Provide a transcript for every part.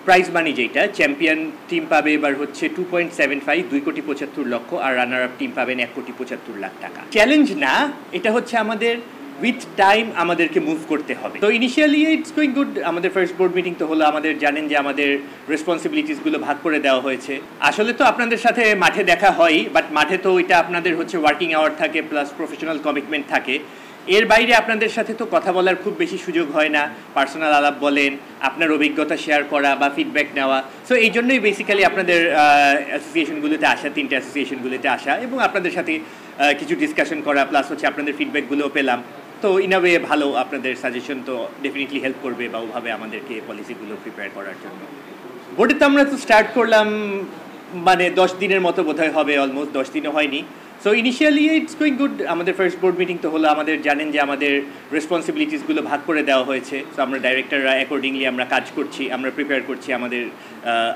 Prize money যেটা champion team পাবে এবার হচ্ছে 2.75 2,75,00,000 আর রানার আপ টিম পাবেন 1,75,00,000 টাকা। চ্যালেঞ্জ না, এটা হচ্ছে আমাদের উইথ টাইম আমাদেরকে মুভ করতে হবে। তো ইনিশিয়ালি ইটস গোয়িং গুড। আমাদের ফার্স্ট বোর্ড মিটিং তো হলো, আমাদের জানেন যে আমাদের রেসপন্সিবিলিটিসগুলো ভাগ করে দেওয়া হয়েছে। আসলে তো আপনাদের সাথে মাঠে দেখা হয়, বাট মাঠে তো ওইটা আপনাদের হচ্ছে ওয়ার্কিং আওয়ার থাকে প্লাস প্রফেশনাল কমিটমেন্ট থাকে। এর বাইরে আপনাদের সাথে তো কথা বলার খুব বেশি সুযোগ হয় না, পার্সোনাল আলাপ বলেন, আপনার অভিজ্ঞতা শেয়ার করা বা ফিডব্যাক নেওয়া। সো এই জন্যই বেসিক্যালি আপনাদের অ্যাসোসিয়েশনগুলোতে আসা, 3টে অ্যাসোসিয়েশনগুলোতে আসা এবং আপনাদের সাথে কিছু ডিসকাশন করা, প্লাস হচ্ছে আপনাদের ফিডব্যাকগুলোও পেলাম। তো ইন আ ওয়ে ভালো, আপনাদের সাজেশন তো ডেফিনেটলি হেল্প করবে বা ওভাবে আমাদেরকে পলিসিগুলো প্রিপেয়ার করার জন্য। বোর্ডে তো আমরা তো স্টার্ট করলাম মানে 10 দিনের মতো বোধহয় হবে, অলমোস্ট 10 দিনও হয়নি। So initially it's going good. আমাদের ফার্স্ট বোর্ড মিটিং তো হলো, আমাদের জানেন যে আমাদের রেসপন্সিবিলিটিসগুলো ভাগ করে দেওয়া হয়েছে। সো আমরা ডাইরেক্টররা অ্যাকর্ডিংলি আমরা কাজ করছি, আমরা প্রিপেয়ার করছি আমাদের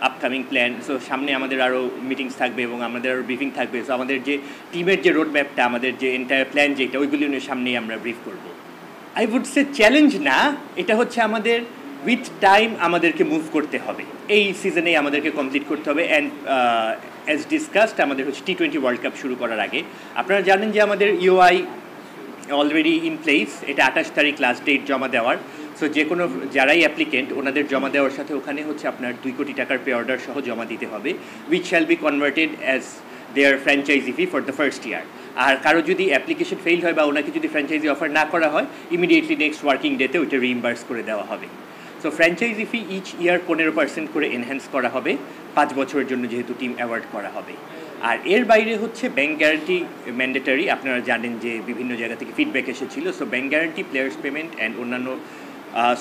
আপকামিং প্ল্যান। সো সামনে আমাদের আরও মিটিংস থাকবে এবং আমাদের আরও ব্রিফিং থাকবে। সো আমাদের যে টিমের যে রোড ম্যাপটা, আমাদের যে এন্টায়ার প্ল্যান যেটা, ওইগুলি নিয়ে সামনেই আমরা ব্রিফ করব। আই উড সে চ্যালেঞ্জ না, এটা হচ্ছে আমাদের উইথ টাইম আমাদেরকে মুভ করতে হবে। এই সিজনেই আমাদেরকে কমপ্লিট করতে হবে। অ্যান্ড অ্যাজ ডিসকাসড আমাদের হচ্ছে T20 ওয়ার্ল্ড কাপ শুরু করার আগে আপনারা জানেন যে আমাদের ইউআই অলরেডি ইন প্লেস। এটা 28 তারিখ লাস্ট ডেট জমা দেওয়ার। সো যে কোনো যারাই অ্যাপ্লিকেন্ট ওনাদের জমা দেওয়ার সাথে ওখানে হচ্ছে আপনার 2 কোটি টাকার পে অর্ডার সহ জমা দিতে হবে, which shall be converted as their franchise fee for the first year. আর কারো যদি অ্যাপ্লিকেশন ফেল হয় বা ওনাকে যদি ফ্র্যাঞ্চাইজি অফার না করা হয়, ইমিডিয়েটলি নেক্সট ওয়ার্কিং ডেতে ওইটা রিইম্বার্স করে দেওয়া হবে। সো ফ্র্যাঞ্চাইজি ফি ইচ ইয়ার 15% করে এনহ্যান্স করা হবে 5 বছরের জন্য, যেহেতু টিম অ্যাওয়ার্ড করা হবে। আর এর বাইরে হচ্ছে ব্যাংক গ্যারান্টি ম্যান্ডেটারি। আপনারা জানেন যে বিভিন্ন জায়গা থেকে ফিডব্যাক এসেছিল। So bank guarantee, players payment and অন্যান্য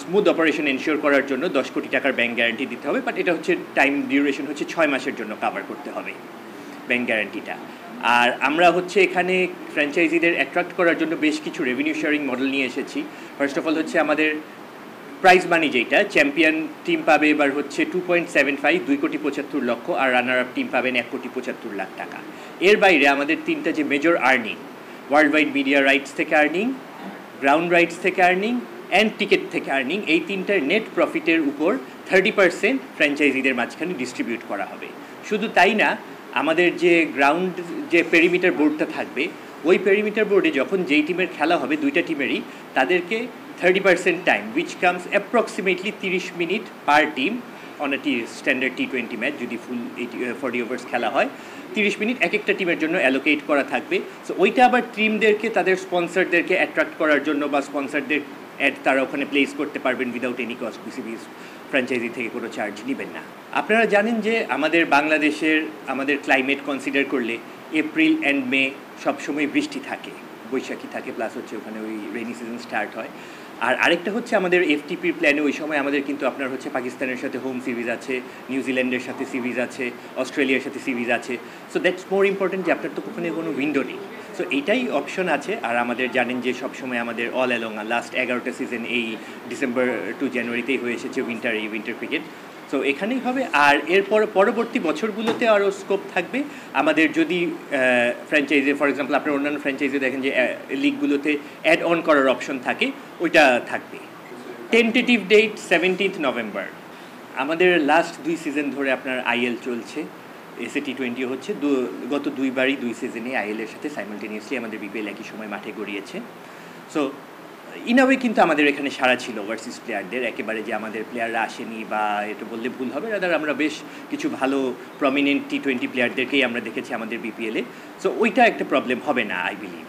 স্মুথ অপারেশন এনশিওর করার জন্য 10 কোটি টাকার ব্যাংক গ্যারান্টি দিতে হবে। বাট এটা হচ্ছে টাইম ডিউরেশন হচ্ছে 6 মাসের জন্য কাভার করতে হবে ব্যাংক গ্যারান্টিটা। আর আমরা হচ্ছে এখানে ফ্র্যাঞ্চাইজিদের অ্যাট্রাক্ট করার জন্য বেশ কিছু রেভিনিউ শেয়ারিং মডেল নিয়ে এসেছি। ফার্স্ট অফ অল হচ্ছে আমাদের প্রাইজ মানি যেটা চ্যাম্পিয়ন টিম পাবে এবার হচ্ছে 2.75 2,75,00,000 আর রানার আপ টিম পাবেন 1,75,00,000 টাকা। এর বাইরে আমাদের 3টা যে major earning, world wide media rights থেকে আর্নিং, গ্রাউন্ড রাইটস থেকে আর্নিং অ্যান্ড টিকিট থেকে আর্নিং, এই 3টার নেট প্রফিটের উপর 30% ফ্র্যাঞ্চাইজিদের মাঝখানে ডিস্ট্রিবিউট করা হবে। শুধু তাই না, আমাদের যে গ্রাউন্ড যে পেরিমিটার বোর্ডটা থাকবে, ওই পেরিমিটার বোর্ডে যখন যেই টিমের খেলা হবে, 2টা টিমেরই, তাদেরকে 30% time, which comes approximately 30 minute per team on a standard T20 match. যদি ফুল 40 ওভার্স খেলা হয়, 30 মিনিট এক একটা টিমের জন্য অ্যালোকেট করা থাকবে। সো ওইটা আবার টিমদেরকে তাদের স্পন্সরদেরকে অ্যাট্রাক্ট করার জন্য বা স্পন্সরদের অ্যাড তারা ওখানে প্লেস করতে পারবেন without any cost. BCB franchise থেকে কোনো চার্জ নেবেন না। আপনারা জানেন যে আমাদের বাংলাদেশের আমাদের ক্লাইমেট কনসিডার করলে এপ্রিল অ্যান্ড মে সবসময় বৃষ্টি থাকে, বৈশাখী থাকে, প্লাস হচ্ছে ওখানে ওই রেইনি সিজন স্টার্ট হয়। আর আরেকটা হচ্ছে আমাদের এফটিপির প্ল্যানে ওই সময় আমাদের কিন্তু আপনার হচ্ছে পাকিস্তানের সাথে হোম সিরিজ আছে, নিউজিল্যান্ডের সাথে সিরিজ আছে, অস্ট্রেলিয়ার সাথে সিরিজ আছে। সো দ্যাটস মোর ইম্পর্টেন্ট যে আপনার তো ওখানে কোনো উইন্ডো নেই। সো এইটাই অপশন আছে। আর আমাদের জানেন যে সবসময় আমাদের অল অ্যালং লাস্ট 11টা সিজন এই ডিসেম্বর টু জানুয়ারিতেই হয়ে এসেছে উইন্টার ক্রিকেট। সো এখানেই হবে। আর এরপর পরবর্তী বছরগুলোতে আরও স্কোপ থাকবে আমাদের, যদি ফ্র্যাঞ্চাইজি ফর এক্সাম্পল আপনার অন্যান্য ফ্র্যাঞ্চাইজি দেখেন যে লিগগুলোতে অ্যাড অন করার অপশন থাকে, ওইটা থাকবে। Tentative date 17 November. আমাদের লাস্ট 2 সিজন ধরে আপনার আইএল চলছে, এসএ T20 হচ্ছে। গত 2বারই 2 সিজনে আইএলের সাথে সাইমালটেনিয়াসলি আমাদের বিপিএল একই সময় মাঠে গড়িয়েছে। সো ইনাওয়ে কিন্তু আমাদের এখানে সারা ছিল ওভারসিজ প্লেয়ারদের, একেবারে যে আমাদের প্লেয়াররা আসেনি বা এটা বললে ভুল হবে, রাদার আমরা বেশ কিছু ভালো প্রমিনেন্ট T20 প্লেয়ারদেরকেই আমরা দেখেছি আমাদের বিপিএলে। সো ওইটা একটা প্রবলেম হবে না আই বিলিভ।